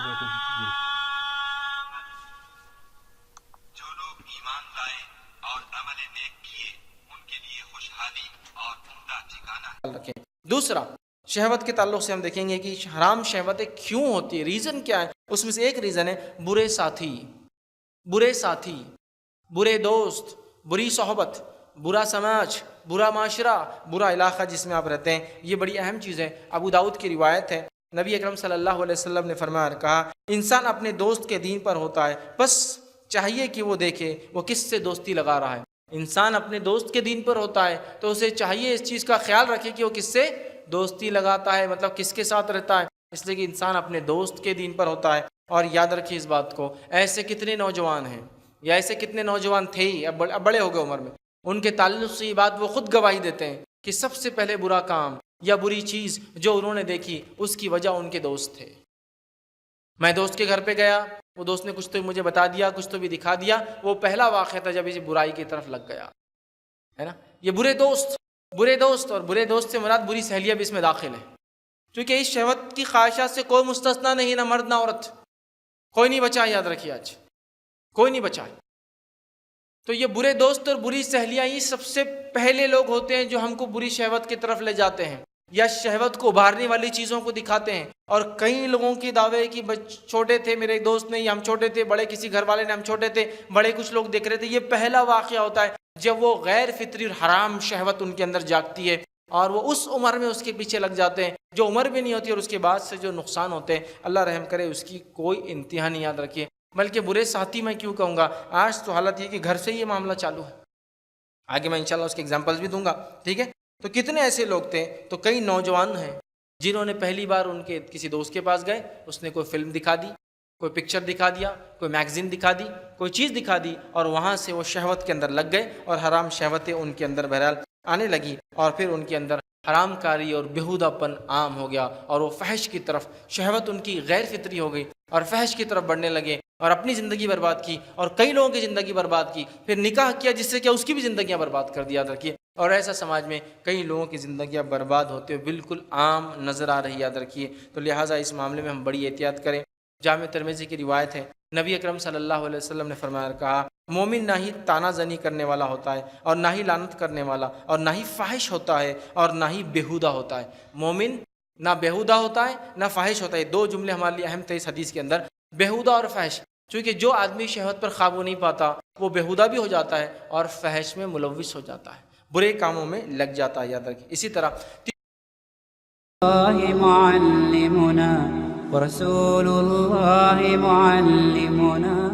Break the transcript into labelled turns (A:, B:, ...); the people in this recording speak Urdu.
A: جو لوگ ایمان لائے اور عمل نیک کیے ان کے لیے خوشحالی اور عمدہ ٹھکانہ
B: رکھیں۔ دوسرا، شہوت کے تعلق سے ہم دیکھیں گے کہ حرام شہوتیں کیوں ہوتی ہے، ریزن کیا ہے۔ اس میں سے ایک ریزن ہے برے ساتھی، برے ساتھی، برے دوست، بری صحبت، برا سماج، برا معاشرہ، برا علاقہ جس میں آپ رہتے ہیں، یہ بڑی اہم چیز ہے۔ ابو داؤد کی روایت ہے، نبی اکرم صلی اللہ علیہ وسلم نے فرمایا، کہا انسان اپنے دوست کے دین پر ہوتا ہے، بس چاہیے کہ وہ دیکھے وہ کس سے دوستی لگا رہا ہے۔ انسان اپنے دوست کے دین پر ہوتا ہے تو اسے چاہیے اس چیز کا خیال رکھے کہ وہ کس سے دوستی لگاتا ہے، مطلب کس کے ساتھ رہتا ہے، اس لیے کہ انسان اپنے دوست کے دین پر ہوتا ہے۔ اور یاد رکھیے اس بات کو، ایسے کتنے نوجوان ہیں یا ایسے کتنے نوجوان تھے ہی، اب بڑے ہو گئے عمر میں، ان کے تعلق سے یہ بات وہ خود گواہی دیتے ہیں کہ سب سے پہلے برا کام یا بری چیز جو انہوں نے دیکھی اس کی وجہ ان کے دوست تھے۔ میں دوست کے گھر پہ گیا، وہ دوست نے کچھ تو مجھے بتا دیا، کچھ تو بھی دکھا دیا، وہ پہلا واقعہ تھا جب اسی برائی کی طرف لگ گیا، ہے نا۔ یہ برے دوست اور برے دوست سے مراد بری سہیلیاں بھی اس میں داخل ہے، کیونکہ اس شہوت کی خواہشات سے کوئی مستثنا نہیں، نہ مرد نہ عورت، کوئی نہیں بچا، یاد رکھیے آج کوئی نہیں بچا۔ تو یہ برے دوست اور بری سہیلیاں یہ سب سے پہلے لوگ ہوتے ہیں جو ہم کو بری شہوت کی طرف لے جاتے ہیں یا شہوت کو ابھارنے والی چیزوں کو دکھاتے ہیں۔ اور کئی لوگوں کی دعوے کہ چھوٹے تھے میرے دوست نے، یا ہم چھوٹے تھے، بڑے کسی گھر والے نے، ہم چھوٹے تھے، بڑے کچھ لوگ دیکھ رہے تھے۔ یہ پہلا واقعہ ہوتا ہے جب وہ غیر فطری اور حرام شہوت ان کے اندر جاگتی ہے اور وہ اس عمر میں اس کے پیچھے لگ جاتے ہیں جو عمر بھی نہیں ہوتی، اور اس کے بعد سے جو نقصان ہوتے ہیں اللہ رحم کرے اس کی کوئی انتہا نہیں۔ یاد رکھیے، بلکہ برے ساتھی میں کیوں کہوں گا، آج تو حالت یہ کہ گھر سے یہ معاملہ چالو ہے، آگے میں انشاءاللہ اس کے ایگزامپلس بھی دوں گا، ٹھیک ہے۔ تو کتنے ایسے لوگ تھے، تو کئی نوجوان ہیں جنہوں نے پہلی بار ان کے کسی دوست کے پاس گئے، اس نے کوئی فلم دکھا دی، کوئی پکچر دکھا دیا، کوئی میگزین دکھا دی، کوئی چیز دکھا دی، اور وہاں سے وہ شہوت کے اندر لگ گئے اور حرام شہوتیں ان کے اندر بہرحال آنے لگی، اور پھر ان کے اندر حرام کاری اور بیہودہ پن عام ہو گیا، اور وہ فحش کی طرف، شہوت ان کی غیر فطری ہو گئی اور فحش کی طرف بڑھنے لگے اور اپنی زندگی برباد کی اور کئی لوگوں کی زندگی برباد کی، پھر نکاح کیا جس سے کیا اس کی بھی زندگیاں برباد کر دیا۔ یاد رکھیے، اور ایسا سماج میں کئی لوگوں کی زندگیاں برباد ہوتے ہوئے بالکل عام نظر آ رہی، یاد رکھیے۔ تو لہٰذا اس معاملے میں ہم بڑی احتیاط کریں۔ جامع ترمذی کی روایت ہے، نبی اکرم صلی اللہ علیہ وسلم نے فرمایا، کہا مومن نہ ہی تانا زنی کرنے والا ہوتا ہے اور نہ ہی لعنت کرنے والا اور نہ ہی فاحش ہوتا ہے اور نہ ہی بیہودہ ہوتا ہے۔ مومن نہ بیہودہ ہوتا ہے نہ فاحش ہوتا ہے۔ دو جملے ہمارے لیے اہم تھے اس حدیث کے اندر، بیہودہ اور فحش، چونکہ جو آدمی شہوت پر قابو نہیں پاتا وہ بیہودہ بھی ہو جاتا ہے اور فحش میں ملوث ہو جاتا ہے، برے کاموں میں لگ جاتا ہے۔ یاد رکھیے، اسی طرح
C: الله معلمنا ورسول الله معلمنا